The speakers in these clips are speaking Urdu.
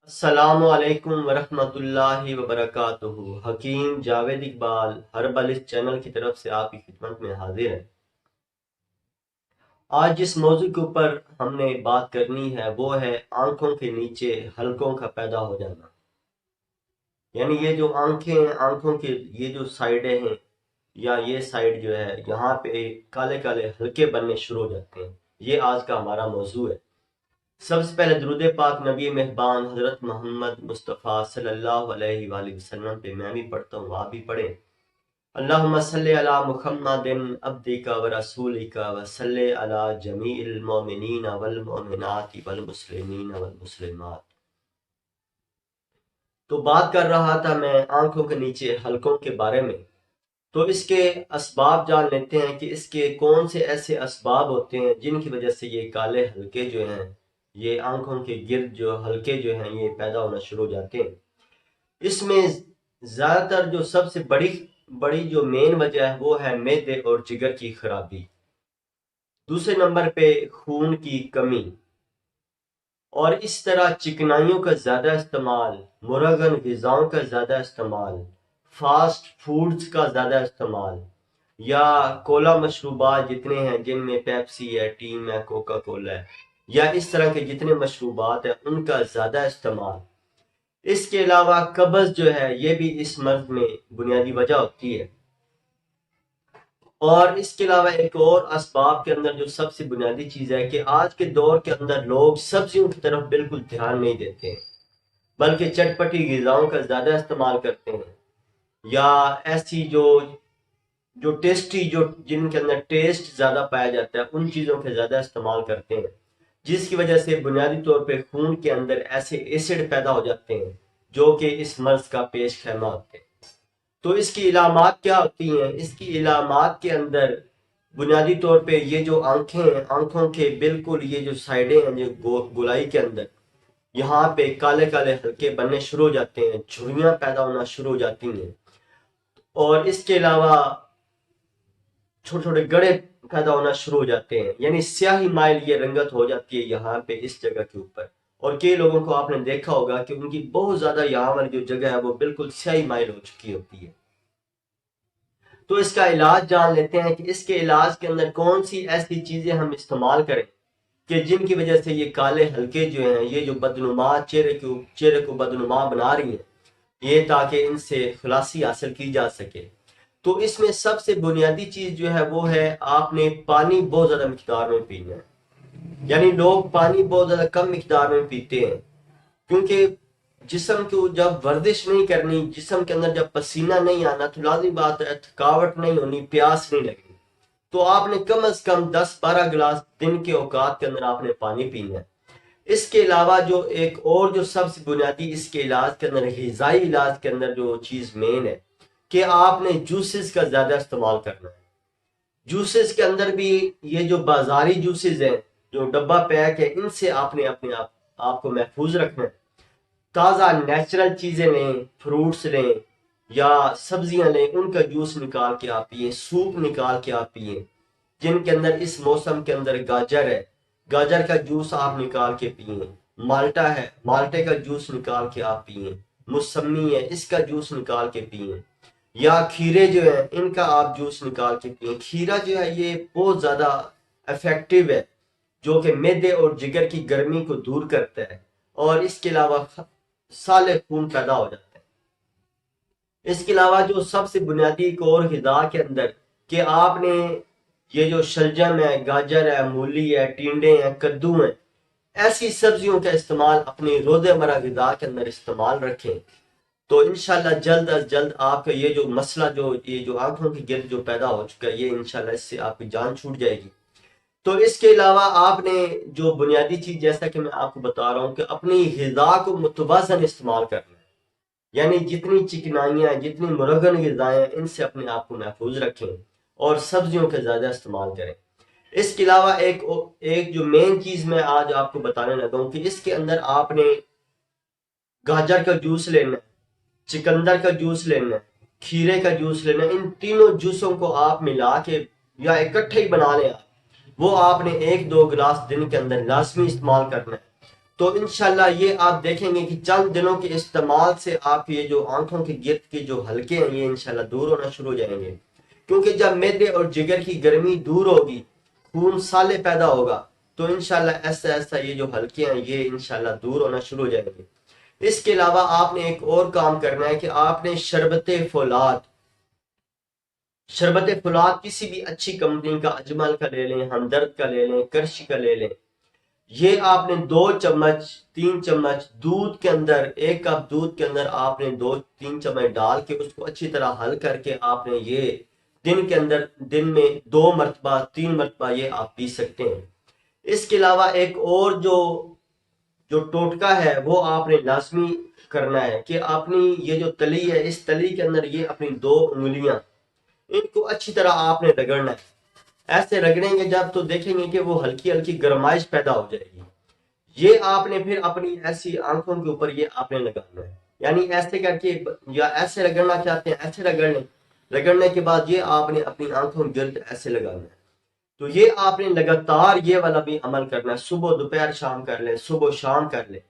السلام علیکم ورحمۃ اللہ وبرکاتہ۔ حکیم جاوید اقبال ہربل اس چینل کی طرف سے آپ کی خدمت میں حاضر ہے۔ آج جس موضوع کے اوپر ہم نے بات کرنی ہے وہ ہے آنکھوں کے نیچے حلقوں کا پیدا ہو جانا۔ یعنی یہ جو آنکھیں ہیں، آنکھوں کے یہ جو سائڈیں ہیں یا یہ سائڈ جو ہے، یہاں پہ کالے کالے حلقے بننے شروع ہو جاتے ہیں۔ یہ آج کا ہمارا موضوع ہے۔ سب سے پہلے درود پاک نبی مہربان حضرت محمد مصطفیٰ صلی اللہ علیہ وآلہ وسلم پہ میں بھی پڑھتا ہوں، آپ بھی پڑھیں۔ اللہم صلی علی محمد عبدک و رسولک و صلی علی جمیع المؤمنین والمؤمنات والمسلمین والمسلمات۔ تو بات کر رہا تھا میں آنکھوں کے نیچے حلقوں کے بارے میں۔ تو اس کے اسباب جان لیتے ہیں کہ اس کے کون سے ایسے اسباب ہوتے ہیں جن کی وجہ سے یہ کالے حلقے جو ہیں، یہ آنکھوں کے گرد جو حلقے جو ہیں یہ پیدا ہونا شروع ہو جاتے ہیں۔ اس میں زیادہ تر جو سب سے بڑی جو مین وجہ ہے وہ ہے معدے اور جگر کی خرابی۔ دوسرے نمبر پہ خون کی کمی، اور اس طرح چکنائیوں کا زیادہ استعمال، مرغن غذاؤں کا زیادہ استعمال، فاسٹ فوڈز کا زیادہ استعمال، یا کولا مشروبات جتنے ہیں جن میں پیپسی ہے، ٹیم ہے، کوکا کولا ہے، یا اس طرح کے جتنے مشروبات ہیں ان کا زیادہ استعمال۔ اس کے علاوہ قبض جو ہے یہ بھی اس مرض میں بنیادی وجہ ہوتی ہے۔ اور اس کے علاوہ ایک اور اسباب کے اندر جو سب سے بنیادی چیز ہے کہ آج کے دور کے اندر لوگ سبزیوں کی طرف بالکل دھیان نہیں دیتے ہیں، بلکہ چٹپٹی غذاؤں کا زیادہ استعمال کرتے ہیں، یا ایسی جو ٹیسٹی جن کے اندر ٹیسٹ زیادہ پایا جاتا ہے ان چیزوں کے زیادہ استعمال کرتے ہیں، جس کی وجہ سے بنیادی طور پہ خون کے اندر ایسے ایسڈ پیدا ہو جاتے ہیں جو کہ اس مرض کا پیش خیمہ ہوتے ہیں۔ تو اس کی علامات کیا ہوتی ہیں؟ اس کی علامات کے اندر بنیادی طور پہ یہ جو آنکھیں ہیں، آنکھوں کے بالکل یہ جو سائڈیں ہیں جو گولائی کے اندر، یہاں پہ کالے کالے حلقے بننے شروع ہو جاتے ہیں، جھریاں پیدا ہونا شروع ہو جاتی ہیں، اور اس کے علاوہ چھوٹے چھوٹے گڑے پیدا ہونا شروع ہو جاتے ہیں، یعنی سیاہی مائل یہ رنگت ہو جاتی ہے یہاں پہ اس جگہ کے اوپر۔ اور کئی لوگوں کو آپ نے دیکھا ہوگا کہ ان کی بہت زیادہ یہاں والی جو جگہ ہے وہ بالکل سیاہی مائل ہو چکی ہوتی ہے۔ تو اس کا علاج جان لیتے ہیں کہ اس کے علاج کے اندر کون سی ایسی چیزیں ہم استعمال کریں کہ جن کی وجہ سے یہ کالے حلقے جو ہیں، یہ جو بدنما چہرے کو بدنما بنا رہی ہیں، یہ تاکہ ان سے خلاصی حاصل کی جا سکے۔ تو اس میں سب سے بنیادی چیز جو ہے وہ ہے آپ نے پانی بہت زیادہ مقدار میں پینا ہے۔ یعنی لوگ پانی بہت زیادہ کم مقدار میں پیتے ہیں، کیونکہ جسم کو جب ورزش نہیں کرنی، جسم کے اندر جب پسینہ نہیں آنا تو لازمی بات ہے تھکاوٹ نہیں ہونی، پیاس نہیں لگنی۔ تو آپ نے کم از کم 10-12 گلاس دن کے اوقات کے اندر آپ نے پانی پینا ہے۔ اس کے علاوہ جو ایک اور جو سب سے بنیادی اس کے علاج کے اندر، غذائی علاج کے اندر جو چیز مین ہے کہ آپ نے جوسز کا زیادہ استعمال کرنا ہے۔ جوسز کے اندر بھی یہ جو بازاری جوسز ہیں جو ڈبہ پیک ہے، ان سے آپ نے اپنے آپ کو محفوظ رکھنا ہے۔ تازہ نیچرل چیزیں لیں، فروٹس لیں یا سبزیاں لیں، ان کا جوس نکال کے آپ پئیں، سوپ نکال کے آپ پئیں، جن کے اندر اس موسم کے اندر گاجر ہے، گاجر کا جوس آپ نکال کے پئیں، مالٹا ہے، مالٹے کا جوس نکال کے آپ پئیں، موسمی ہے اس کا جوس نکال کے پئیں، یا کھیرے جو ہیں ان کا آپ جوس نکال کے پئیں۔ کھیرا جو ہے یہ بہت زیادہ افیکٹو ہے، جو کہ معدے اور جگر کی گرمی کو دور کرتا ہے، اور اس کے علاوہ سالے خون پیدا ہو جاتے ہیں۔ اس کے علاوہ جو سب سے بنیادی ایک اور غذا کے اندر کہ آپ نے یہ جو شلجم ہے، گاجر ہے، مولی ہے، ٹینڈے ہیں، کدو ہیں، ایسی سبزیوں کا استعمال اپنی روزمرہ غذا کے اندر استعمال رکھیں، تو انشاءاللہ جلد از جلد آپ کا یہ جو مسئلہ یہ جو آنکھوں کی گرد جو پیدا ہو چکا ہے، یہ انشاءاللہ اس سے آپ کی جان چھوٹ جائے گی۔ تو اس کے علاوہ آپ نے جو بنیادی چیز جیسا کہ میں آپ کو بتا رہا ہوں کہ اپنی غذا کو متوازن استعمال کرنا ہے، یعنی جتنی چکنائیاں، جتنی مرغن غذائیں ہیں ان سے اپنے آپ کو محفوظ رکھیں اور سبزیوں کا زیادہ استعمال کریں۔ اس کے علاوہ ایک جو مین چیز میں آج آپ کو بتانے لگا ہوں کہ اس کے اندر آپ نے گاجر کا جوس لینا ہے، چکندر کا جوس لینا ہے، کھیرے کا جوس لینا ہے، ان تینوں جوسوں کو آپ ملا کے یا اکٹھے ہی بنا لیں، وہ آپ نے 1-2 گلاس دن کے اندر لازمی استعمال کرنا ہے۔ تو انشاءاللہ یہ آپ دیکھیں گے کہ چند دنوں کے استعمال سے آپ یہ جو آنکھوں کے گرد کے جو حلقے ہیں یہ انشاءاللہ دور ہونا شروع ہو جائیں گے، کیونکہ جب معدے اور جگر کی گرمی دور ہوگی، خون سالے پیدا ہوگا، تو انشاءاللہ ایسا ایسا یہ جو حلقے ہیں یہ انشاءاللہ دور ہونا شروع ہو جائیں گے۔ اس کے علاوہ آپ نے ایک اور کام کرنا ہے کہ آپ نے شربت فولاد کسی بھی اچھی کمپنی کا، اجمل کا لے لیں، ہمدرد کا لے لیں، کرشی کا لے لیں، یہ آپ نے 2 چمچ 3 چمچ دودھ کے اندر، 1 کپ دودھ کے اندر آپ نے 2 3 چمچ ڈال کے اس کو اچھی طرح حل کر کے آپ نے یہ دن کے اندر، دن میں 2 مرتبہ 3 مرتبہ یہ آپ پی سکتے ہیں۔ اس کے علاوہ ایک اور جو ٹوٹکا ہے وہ آپ نے لازمی کرنا ہے کہ اپنی یہ جو تلی ہے اس تلی کے اندر یہ اپنی 2 انگلیاں ان کو اچھی طرح آپ نے رگڑنا ہے۔ ایسے رگڑیں گے جب تو دیکھیں گے کہ وہ ہلکی ہلکی گرمائش پیدا ہو جائے گی۔ یہ آپ نے پھر اپنی ایسی آنکھوں کے اوپر یہ آپ نے لگانا ہے، یعنی ایسے کر کے، یا ایسے رگڑنا چاہتے ہیں ایسے رگڑ لیں، رگڑنے کے بعد یہ آپ نے اپنی آنکھوں کے گرد ایسے لگانا ہے۔ تو یہ آپ نے لگاتار یہ والا بھی عمل کرنا ہے، صبح دوپہر شام کر لیں، صبح شام کر لیں۔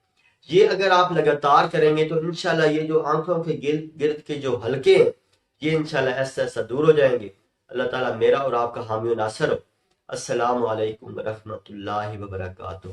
یہ اگر آپ لگاتار کریں گے تو انشاءاللہ یہ جو آنکھوں کے گرد کے جو حلقے ہیں یہ انشاءاللہ ایسا ایسا دور ہو جائیں گے۔ اللہ تعالیٰ میرا اور آپ کا حامی و ناصر ہو۔ السلام علیکم ورحمۃ اللہ وبرکاتہ۔